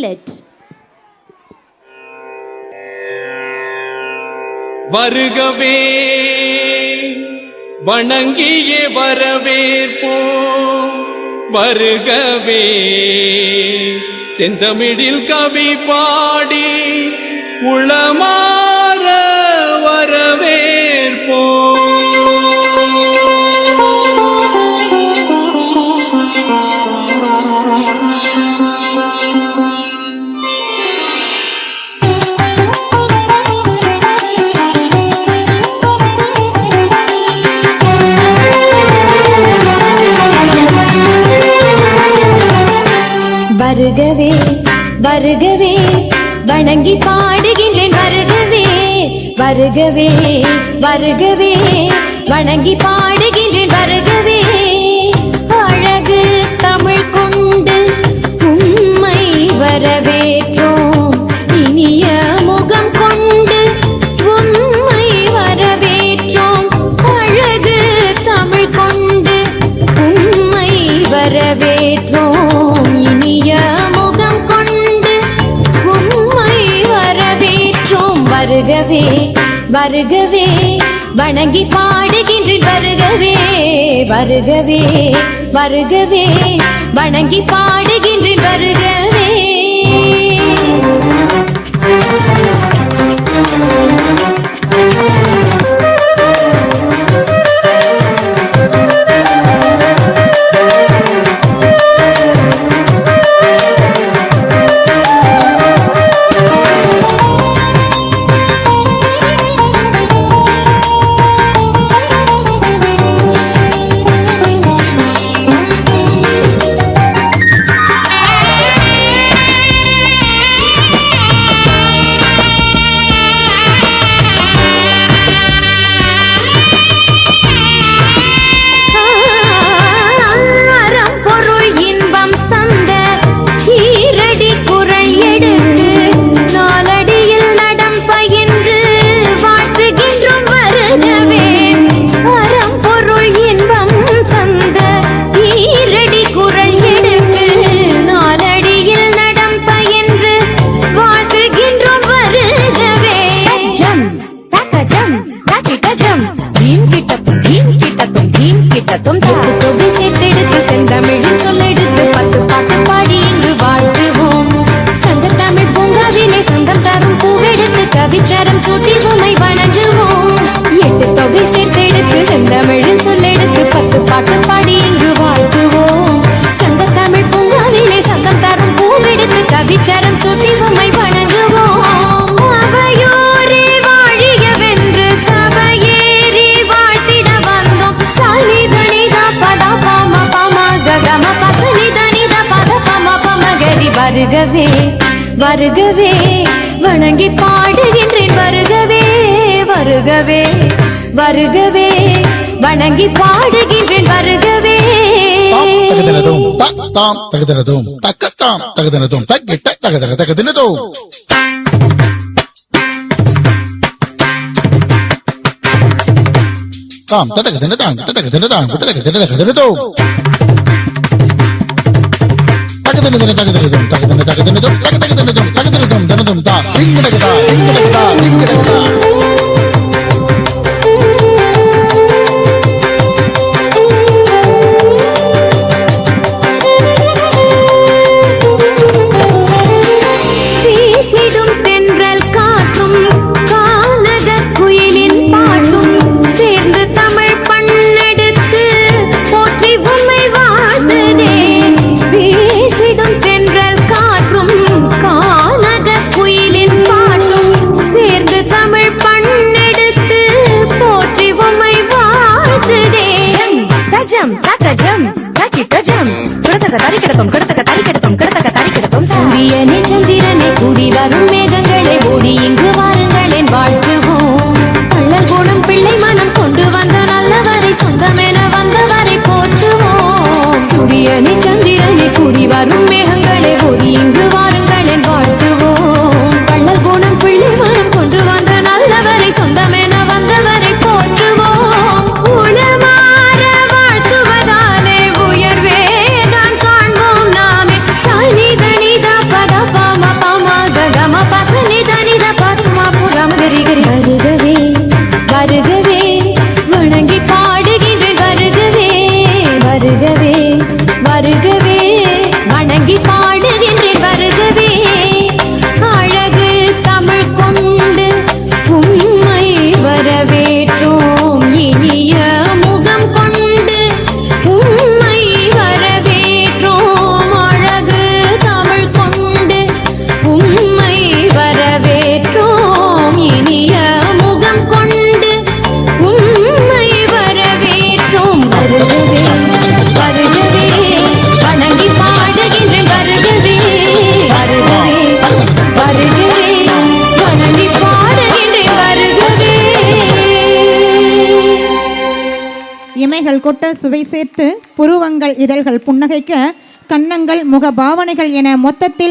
millet. வருகவே வணங்கியே வரவேற்போம், வருகவே செந்தமிழில் கவி பாடி உளமாற வரவேற்போம். வருகவே வருகவே வணங்கி பாடுகின்றேன், வருகவே வருகவே வருகவே வணங்கி பாடுகின்றேன், வருகவே அழகு தமிழ் கொண்டு உம்மை வரவேற்றோம், இனிய முகம் கொண்டு உம்மை வரவேற்றோம், அழகு தமிழ் கொண்டு உம்மை வரவேற்றோம், இனிய முகம் கொண்டு உம்மை வரவேற்றோம், வருகவே வருகவே வணங்கி பாடுகின்றேன், வருகவே வருகவே வருகவே வணங்கி பாடுகின்றேன், வருகவே. சேர்த்தெடுத்து செந்தமிழில் சொல்லெடுத்து 10 பாட்டு பாடி இங்கு வாழ்த்துவோம், சங்க தமிழ் பூங்காவிலே சொந்தம் தரும் பூவெடுத்து கவிச்சாரம் சூட்டி உம்மை வணங்குவோம், 8 தொகை சேர்த்தெடுத்து செந்தமிழில் சொல்லெடுத்து 10 பாட்டு பாடி இங்கு வாழ்த்துவோம், சங்க தமிழ் பூங்காவிலே சொந்தம் தரும் பூவெடுத்து கவிச்சாரம் சூட்டி உம்மை வணங்குவோம், அவையோரே வாழியவென்று சபையேறி வாழ்த்திட வந்தோம், சாலிதனிதா பத பம பம கம பசனிதனிதா பத பம பம கரி, வருகவே வருகவே வணங்கி பாடுகின்றேன், வருகவே வருகவே வருகவே வணங்கி பாடுகின்றேன், வருகவே. தகதினதும் தாம் தகதினதும் தக்கத்தாம் தகதினதும் தக்கிட்ட தகதன தகதினதும் தாம் தகதின தாம் தகதின தாம் தகதின தகதினதும் தகதினதும் தகதினதும் தகதின தகதினதும் தகதினதும் தகதினதும் தனதும் தா இங்கடகதா இங்கடகதா இங்கடகதா. சூரியனே சந்திரனே கூடி வரும் மேகங்களே ஓடி இங்கு வாருங்கள் என் வாழ்த்துவோம், பள்ளல் கூடும் பிள்ளை மனம் கொண்டு வந்த நல்லவரை சொந்தமென வந்தவரை போற்றுவோம், சூரியனே சந்திரனே கூடி வரும் மேகங்களே ஓடி இங்கு வாருங்கள் என் வாழ்த்துவோம், பள்ளல் கூடும் பிள்ளை மனம் கொண்டு வந்த நல்லவரை சொந்தமென வந்தவரை போற்றுவோம், உளமாற வாழ்த்துவதாலே உயர்வே தான் காண்போம் நாமே, சாய்நித நித பத பம புன்னகைகள் கொட்ட சுவை சேர்த்து புருவங்கள் இதழ்கள் புன்னகைக்க கன்னங்கள் முக பாவனைகள் என மொத்தத்தில்